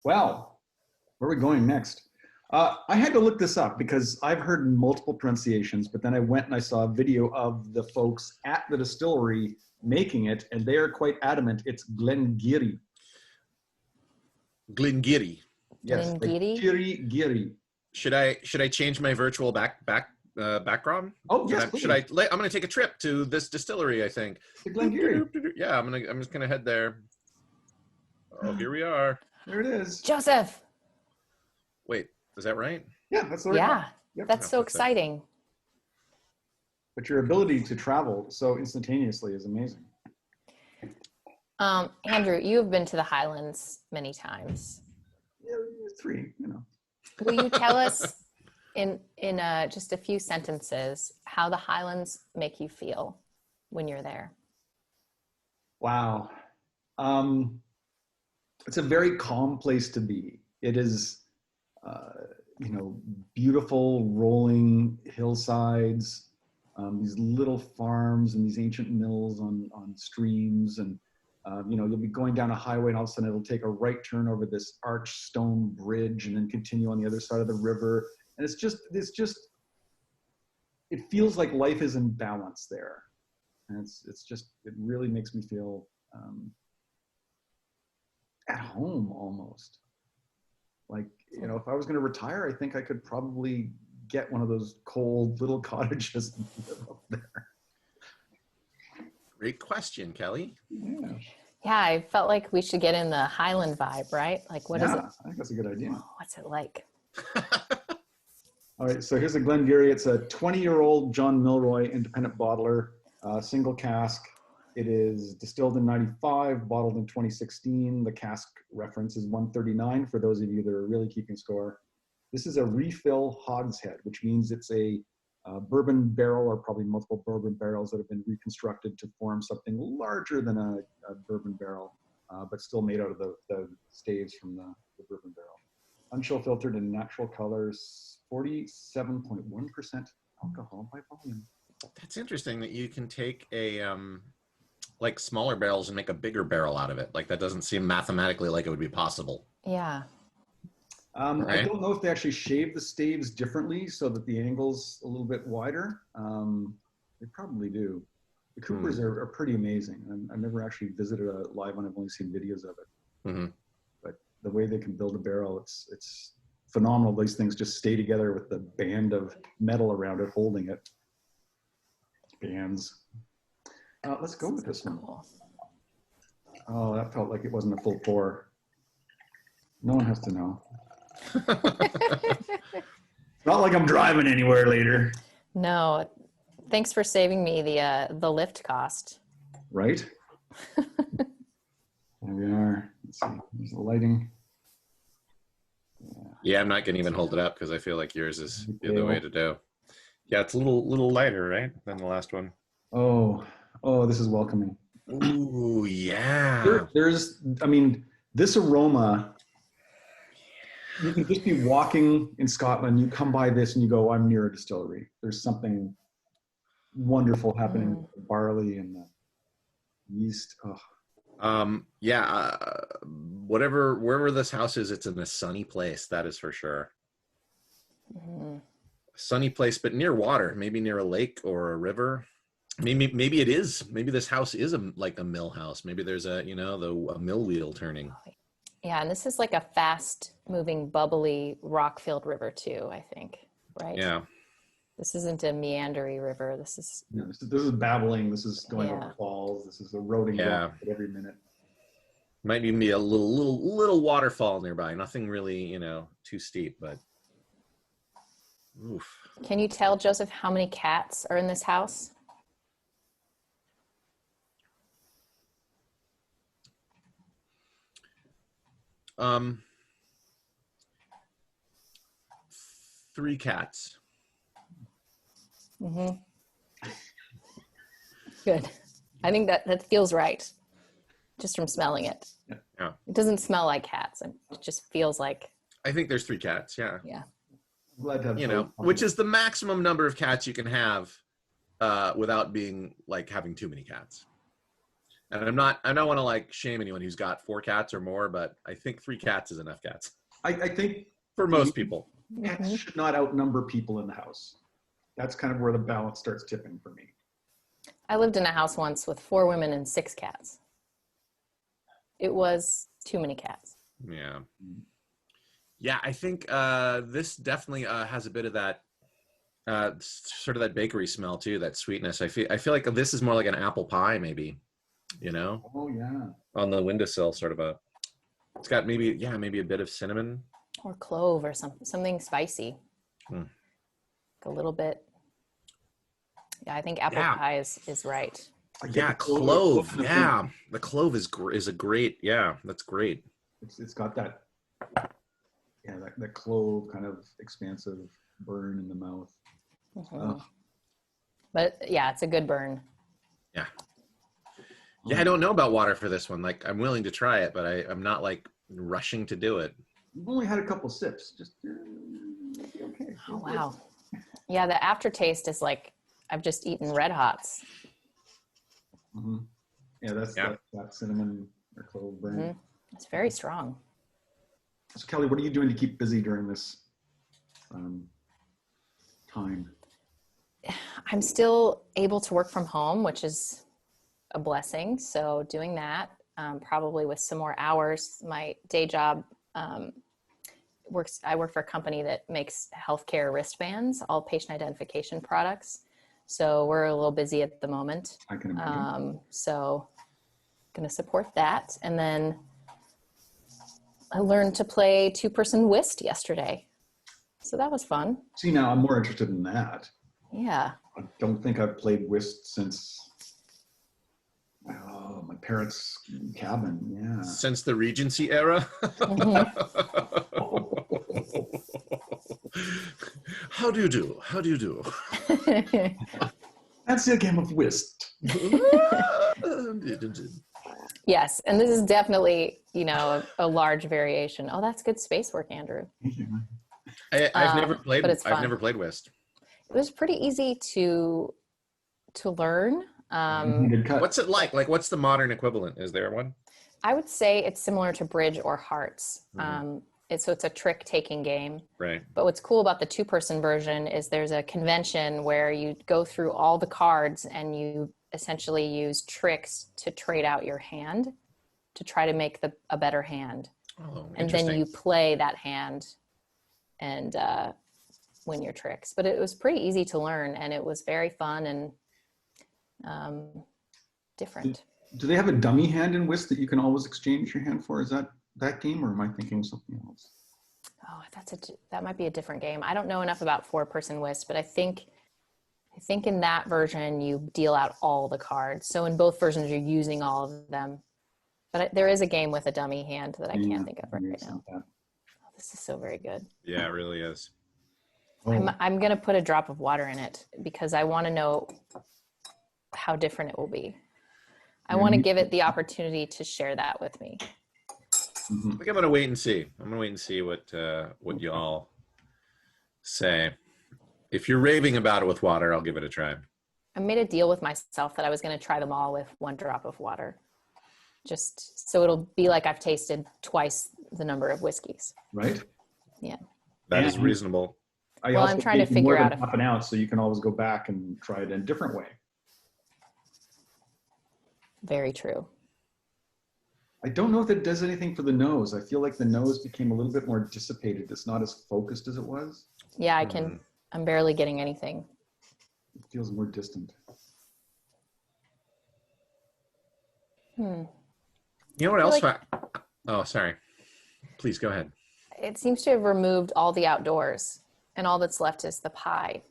Well, where are we going next? I had to look this up because I've heard multiple pronunciations, but then I went and I saw a video of the folks at the distillery making it, and they are quite adamant it's Glen Garioch. Glen Garioch. Yes, Giri. Should I change my virtual background? Oh yes, I'm going to take a trip to this distillery. I think. To Glen Garioch. Yeah, I'm just gonna head there. Oh, here we are. There it is. Joseph. Wait, is that right? Yeah, that's the right Yeah, one. Yep. that's so exciting. But your ability to travel so instantaneously is amazing. Andrew, you have been to the Highlands many times. Yeah, 3, Will you tell us in just a few sentences how the Highlands make you feel when you're there? Wow. It's a very calm place to be. It is, beautiful rolling hillsides, these little farms and these ancient mills on streams. And, you'll be going down a highway and all of a sudden it'll take a right turn over this arched stone bridge and then continue on the other side of the river. And it feels like life is in balance there. And it really makes me feel at home almost. Like, if I was going to retire, I think I could probably get one of those cold little cottages and live up there. Great question, Kelly. Yeah. Yeah, I felt like we should get in the Highland vibe, right? Like, what is it? I think that's a good idea. What's it like? All right, so here's a Glen Garioch. It's a 20-year-old John Milroy independent bottler, single cask. It is distilled in 95, bottled in 2016. The cask reference is 139 for those of you that are really keeping score. This is a refill hogshead, which means it's a bourbon barrel, or probably multiple bourbon barrels that have been reconstructed to form something larger than a bourbon barrel, but still made out of the staves from the bourbon barrel. Unchill filtered in natural colors, 47.1% alcohol by volume. That's interesting that you can take a like smaller barrels and make a bigger barrel out of it. Like, that doesn't seem mathematically like it would be possible. Yeah. Right? I don't know if they actually shave the staves differently so that the angle's a little bit wider. They probably do. The Coopers are pretty amazing. I've never actually visited a live one. I've only seen videos of it. Mm-hmm. But the way they can build a barrel, it's phenomenal. These things just stay together with the band of metal around it holding it. Bands. Let's go with this one. Oh, that felt like it wasn't a full pour. No one has to know. It's not like I'm driving anywhere later. No, thanks for saving me the lift cost. Right? There we are. Let's see. There's the lighting. Yeah, I'm not going to even hold it up because I feel like yours is the other way to do. Yeah, it's a little lighter, right, than the last one. Oh, this is welcoming. Ooh, yeah. This aroma, you can just be walking in Scotland, you come by this and you go, I'm near a distillery. There's something wonderful happening with the barley and the yeast. Oh. Wherever this house is, it's in a sunny place, that is for sure. Mm-hmm. Sunny place, but near water, maybe near a lake or a river. Maybe it is. Maybe this house is like a mill house. Maybe there's a mill wheel turning. Yeah, and this is like a fast-moving, bubbly, rock-filled river too, I think, right? Yeah. This isn't a meandery river. This is babbling. This is going over falls. This is eroding rock at every minute. Might even be a little waterfall nearby. Nothing really, too steep, but oof. Can you tell, Joseph, how many cats are in this house? Three cats. Mm-hmm. Good. I think that feels right, just from smelling it. Yeah. It doesn't smell like cats. It just feels like. I think there's 3 cats. Yeah. Yeah. Glad to have which is the maximum number of cats you can have without being like having too many cats. And I don't want to like shame anyone who's got 4 cats or more, but I think 3 cats is enough cats I think for most people. cats should not outnumber people in the house. That's kind of where the balance starts tipping for me. I lived in a house once with 4 women and 6 cats. It was too many cats. Yeah. Yeah, I think this definitely has a bit of that sort of that bakery smell too, that sweetness. I feel like this is more like an apple pie, maybe, you know? Oh yeah. On the windowsill, sort of it's got maybe a bit of cinnamon. Or clove or something spicy. Hmm. A little bit. Yeah, I think apple pie is right. Yeah, clove. Yeah, the clove is a great. Yeah, that's great. It's got that. Yeah, that clove kind of expansive burn in the mouth. Mm-hmm. But yeah, it's a good burn. Yeah. Yeah, I don't know about water for this one. Like, I'm willing to try it, but I'm not like rushing to do it. I've only had a couple sips. Just okay. Oh wow. Yeah, the aftertaste is like I've just eaten Red Hots. Mm-hmm. Yeah, that's that cinnamon or clove burn. Mm-hmm. It's very strong. So Kelly, what are you doing to keep busy during this time? I'm still able to work from home, which is a blessing. So doing that, probably with some more hours. My day job I work for a company that makes healthcare wristbands, all patient identification products. So we're a little busy at the moment. I can imagine. So going to support that. And then I learned to play 2-person whist yesterday. So that was fun. See, now I'm more interested in that. Yeah. I don't think I've played whist since my parents' cabin. Yeah. Since the Regency era. How do you do? How do you do? That's a game of whist. Yes, and this is definitely, a large variation. Oh, that's good space work, Andrew. I've never played. But it's fun. I've never played whist. It was pretty easy to learn. What's it like? Like, what's the modern equivalent? Is there one? I would say it's similar to bridge or hearts. Mm-hmm. So it's a trick-taking game. Right. But what's cool about the 2-person version is there's a convention where you go through all the cards and you essentially use tricks to trade out your hand to try to make a better hand. Oh, and then you play that hand and win your tricks. But it was pretty easy to learn, and it was very fun and different. Do they have a dummy hand in whist that you can always exchange your hand for? Is that game, or am I thinking of something else? Oh, that might be a different game. I don't know enough about 4-person whist, but I think in that version you deal out all the cards. So in both versions you're using all of them. But there is a game with a dummy hand that I can't think of right now. Oh, this is so very good. Yeah, it really is. Oh. I'm going to put a drop of water in it because I want to know how different it will be. I want to give it the opportunity to share that with me. I think I'm gonna wait and see. I'm gonna wait and see what you all say. If you're raving about it with water, I'll give it a try. I made a deal with myself that I was going to try them all with 1 drop of water, just so it'll be like I've tasted twice the number of whiskeys. Right. Yeah. That is reasonable. I'm trying to figure out half an ounce, so you can always go back and try it in a different way. Very true. I don't know if it does anything for the nose. I feel like the nose became a little bit more dissipated. It's not as focused as it was. Yeah, I'm barely getting anything. It feels more distant. You know what else? Oh, sorry. Please go ahead. It seems to have removed all the outdoors, and all that's left is the pie.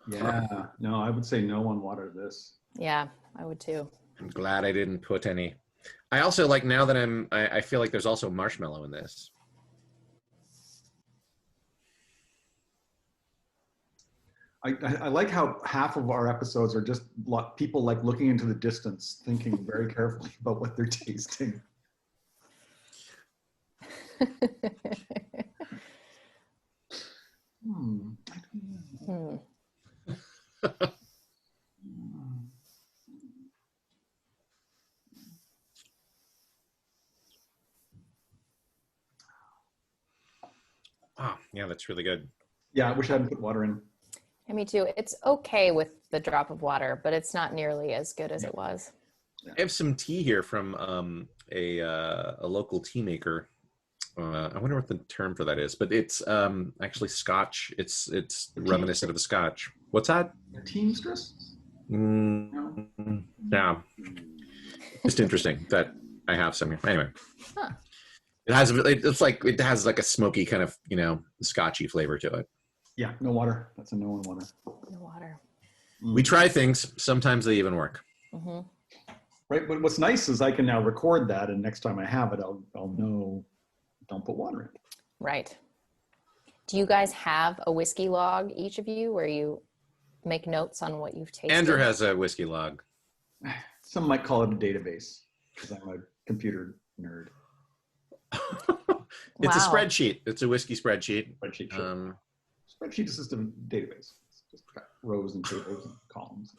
Yeah. No, I would say no on water this. Yeah, I would too. I'm glad I didn't put any. I also like, now that I feel like there's also marshmallow in this. I like how half of our episodes are just people like looking into the distance, thinking very carefully about what they're tasting. Oh, yeah, that's really good. Yeah, I wish I hadn't put water in. Yeah, me too. It's okay with the drop of water, but it's not nearly as good as it was. I have some tea here from a local tea maker. I wonder what the term for that is, but it's actually Scotch. It's reminiscent of the Scotch. What's that? A teamstress? No. Yeah. Just interesting that I have some here. Anyway, Huh. it has like a smoky kind of, you know, Scotchy flavor to it. Yeah, no water. That's a no on water. No water. We try things. Sometimes they even work. Mm-hmm. Right, but what's nice is I can now record that, and next time I have it, I'll know. Don't put water in. Right. Do you guys have a whiskey log, each of you, where you make notes on what you've tasted? Andrew has a whiskey log. Some might call it a database because I'm a computer nerd. It's a Wow. spreadsheet. It's a whiskey spreadsheet. Spreadsheet, sure. Spreadsheet is just a database. It's just got rows and tables and columns.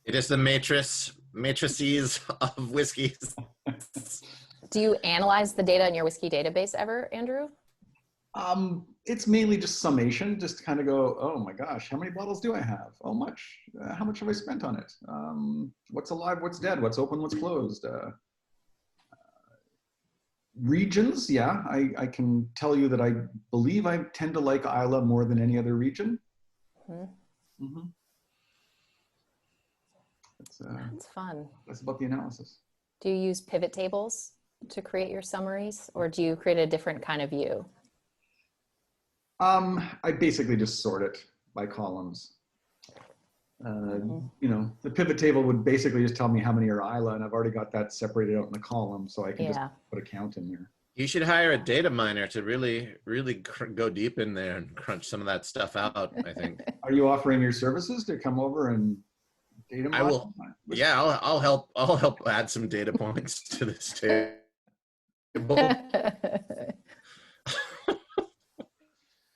It is the matrices of whiskeys. Do you analyze the data in your whiskey database ever, Andrew? It's mainly just summation, just to kind of go, oh my gosh, how many bottles do I have? Oh, much. How much have I spent on it? What's alive? What's dead? What's open? What's closed? Regions, yeah, I can tell you that I believe I tend to like Islay more than any other region. Mm-hmm. Mm-hmm. That's fun. That's about the analysis. Do you use pivot tables to create your summaries, or do you create a different kind of view? I basically just sort it by columns. You know, the pivot table would basically just tell me how many are Islay, and I've already got that separated out in the column, so I can just put a count in there. You should hire a data miner to really go deep in there and crunch some of that stuff out, I think. Are you offering your services to come over and data mine? I will. Yeah, I'll help add some data points to this table.